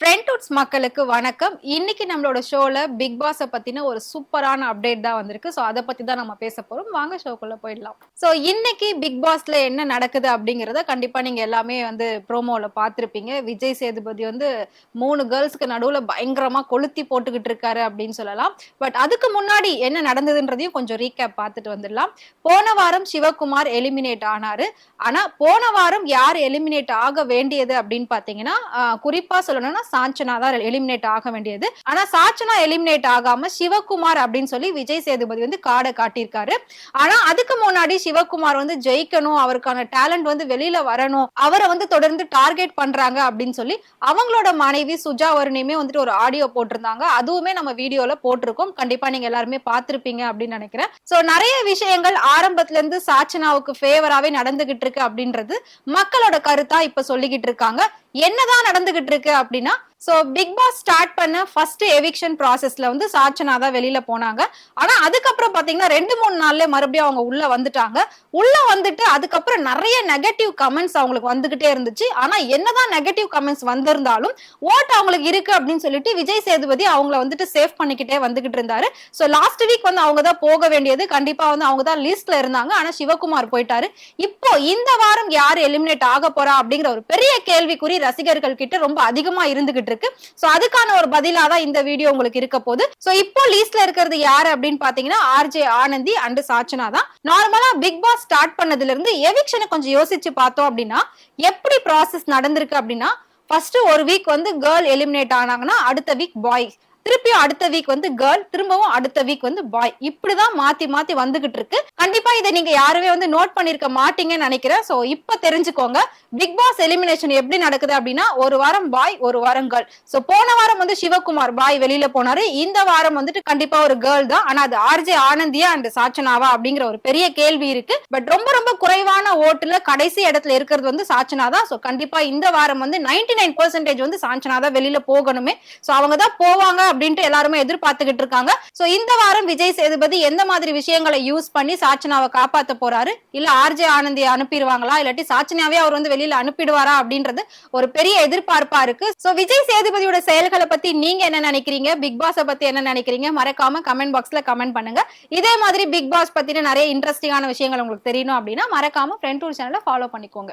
ஃப்ரெண்ட்வுட்ஸ் மக்களுக்கு வணக்கம். இன்னைக்கு நம்மளோட ஷோல பிக் பாஸ பத்தின ஒரு சூப்பரான அப்டேட் தான் வந்திருக்கு. சோ அத பத்தி தான் நம்ம பேச போறோம். வாங்க ஷோக்குள்ள போயிடலாம். சோ இன்னைக்கு பிக் பாஸ்ல என்ன நடக்குது அப்படிங்கறத கண்டிப்பா நீங்க எல்லாமே ப்ரோமோல பார்த்திருப்பீங்க. விஜய் சேதுபதி 3 கேர்ள்ஸ்க்கு நடுவுல பயங்கரமா கொளுத்தி போட்டுக்கிட்டு இருக்காரு அப்படின்னு சொல்லலாம். பட் அதுக்கு முன்னாடி என்ன நடந்ததுன்றதையும் கொஞ்சம் ரீகேப் பார்த்துட்டு வந்துடலாம். போன வாரம் சிவகுமார் எலிமினேட் ஆனாரு. ஆனா போன வாரம் யார் எலிமினேட் ஆக வேண்டியது அப்படின்னு பாத்தீங்கன்னா குறிப்பா சொல்லணும்னா சாஞ்சனா தான் எலிமினேட் ஆக வேண்டியது. ஆனா சாச்சனா எலிமினேட் ஆகாம சிவகுமார் அப்படின்னு சொல்லி விஜய் சேதுபதி காடை காட்டியிருக்காரு. ஆனா அதுக்கு முன்னாடி சிவகுமார் ஜெயிக்கணும், அவருக்கான டேலண்ட் வெளியில வரணும், அவரை தொடர்ந்து டார்கெட் பண்றாங்க அப்படின்னு சொல்லி அவங்களோட மனைவி சுஜா வருணையுமே ஒரு ஆடியோ போட்டிருந்தாங்க. அதுவுமே நம்ம வீடியோல போட்டிருக்கோம். கண்டிப்பா நீங்க எல்லாருமே பார்த்திருப்பீங்க அப்படின்னு நினைக்கிறேன். சோ நிறைய விஷயங்கள் ஆரம்பத்துல இருந்து சாச்சனாவுக்கு ஃபேவராவே நடந்துகிட்டு இருக்கு அப்படின்றது மக்களோட கருத்தா இப்ப சொல்லிக்கிட்டு இருக்காங்க. என்னதான் நடந்துகிட்டு இருக்கு அப்படின்னா, சோ பிக் பாஸ் ஸ்டார்ட் பண்ண ஃபர்ஸ்ட் எவிக்ஷன் ப்ராசஸ்ல சாச்சனா தான் வெளியில போனாங்க. ஆனா அதுக்கப்புறம் பாத்தீங்கன்னா 2-3 நாள்ல மறுபடியும் அவங்க உள்ள வந்துட்டாங்க. உள்ள வந்துட்டு அதுக்கப்புறம் நிறைய நெகட்டிவ் கமெண்ட்ஸ் அவங்களுக்கு வந்துகிட்டே இருந்துச்சு. ஆனா என்னதான் நெகட்டிவ் கமெண்ட்ஸ் வந்திருந்தாலும் ஓட் அவங்களுக்கு இருக்கு அப்படின்னு சொல்லிட்டு விஜய் சேதுபதி அவங்கள சேவ் பண்ணிக்கிட்டே வந்துகிட்டு இருந்தாரு. சோ லாஸ்ட் வீக் அவங்க தான் போக வேண்டியது. கண்டிப்பா அவங்க தான் லிஸ்ட்ல இருந்தாங்க. ஆனா சிவகுமார் போயிட்டாரு. இப்போ இந்த வாரம் யாரு எலிமினேட் ஆக போறா அப்படிங்கிற ஒரு பெரிய கேள்விக்குறி ரசிகர்கள் கிட்ட ரொம்ப அதிகமா இருந்துகிட்டு இருக்கு. சோ அதுக்கான ஒரு பதிலா தான் இந்த வீடியோ உங்களுக்கு இருக்க போகுது. சோ இப்போ லிஸ்ட்ல இருக்கிறது யாரு அப்படின்னு பாத்தீங்கன்னா ஆர்ஜே ஆனந்தி அண்ட் சாச்சனா தான். நார்மலா பிக் பாஸ் ஸ்டார்ட் பண்ணதுல இருந்து எவிக்ஷனை கொஞ்சம் யோசிச்சு பார்த்தோம் அப்படின்னா எப்படி ப்ராசஸ் நடந்திருக்கு அப்படின்னா, ஃபர்ஸ்ட் ஒரு வீக் கேர்ள் எலிமினேட் ஆனாங்கன்னா அடுத்த வீக் பாய், திருப்பியும் அடுத்த வீக் கேர்ள், திரும்பவும் அடுத்த வீக் பாய், இப்படிதான் மாத்தி மாத்தி வந்துகிட்டு இருக்கு. கண்டிப்பா இதை நீங்க யாருமே நோட் பண்ணிருக்க மாட்டீங்கன்னு நினைக்கிறேன். சோ இப்ப தெரிஞ்சுக்கோங்க பிக் பாஸ் எலிமினேஷன் எப்படி நடக்குது அப்படின்னா, ஒரு வாரம் பாய், ஒரு வாரம் கேர்ள். சோ போன வாரம் சிவகுமார் பாய் வெளியில போனாரு. இந்த வாரம் கண்டிப்பா ஒரு கேர்ள் தான். ஆனா அது ஆர்ஜே ஆனந்தியா அண்ட் சாச்சனாவா அப்படிங்கிற ஒரு பெரிய கேள்வி இருக்கு. பட் ரொம்ப ரொம்ப குறைவான ஓட்டுல கடைசி இடத்துல இருக்கிறது சாச்சனா தான். சோ கண்டிப்பா இந்த வாரம் 99% சாச்சனா தான் வெளியில போகணுமே. சோ அவங்க தான் போவாங்க அப்படின்ட்டு எல்லாருமே எதிர்பார்த்துக்கிட்டு இருக்காங்க. சோ இந்த வாரம் விஜய் சேதுபதி எந்த மாதிரி விஷயங்களை யூஸ் பண்ணி சாச்சனாவை காப்பாத்த போறாரு, இல்ல ஆர்ஜே ஆனந்தியை அனுப்பிடுவாங்களா, இல்லாட்டி சாச்சனாவே அவர் வெளியில அனுப்பிடுவாரா அப்படின்றது ஒரு பெரிய எதிர்பார்ப்பா இருக்கு. சோ விஜய் சேதுபதியோட செயல்களை பத்தி நீங்க என்ன நினைக்கிறீங்க, பிக் பாஸ் பத்தி என்ன நினைக்கிறீங்க, மறக்காம கமெண்ட் பாக்ஸ்ல கமெண்ட் பண்ணுங்க. இதே மாதிரி பிக் பாஸ் பத்தின நிறைய இன்ட்ரெஸ்டிங்கான விஷயங்கள் உங்களுக்கு தெரியணும் அப்படின்னா மறக்காம ஃப்ரெண்ட் டூர் சேனலை ஃபாலோ பண்ணிக்கோங்க.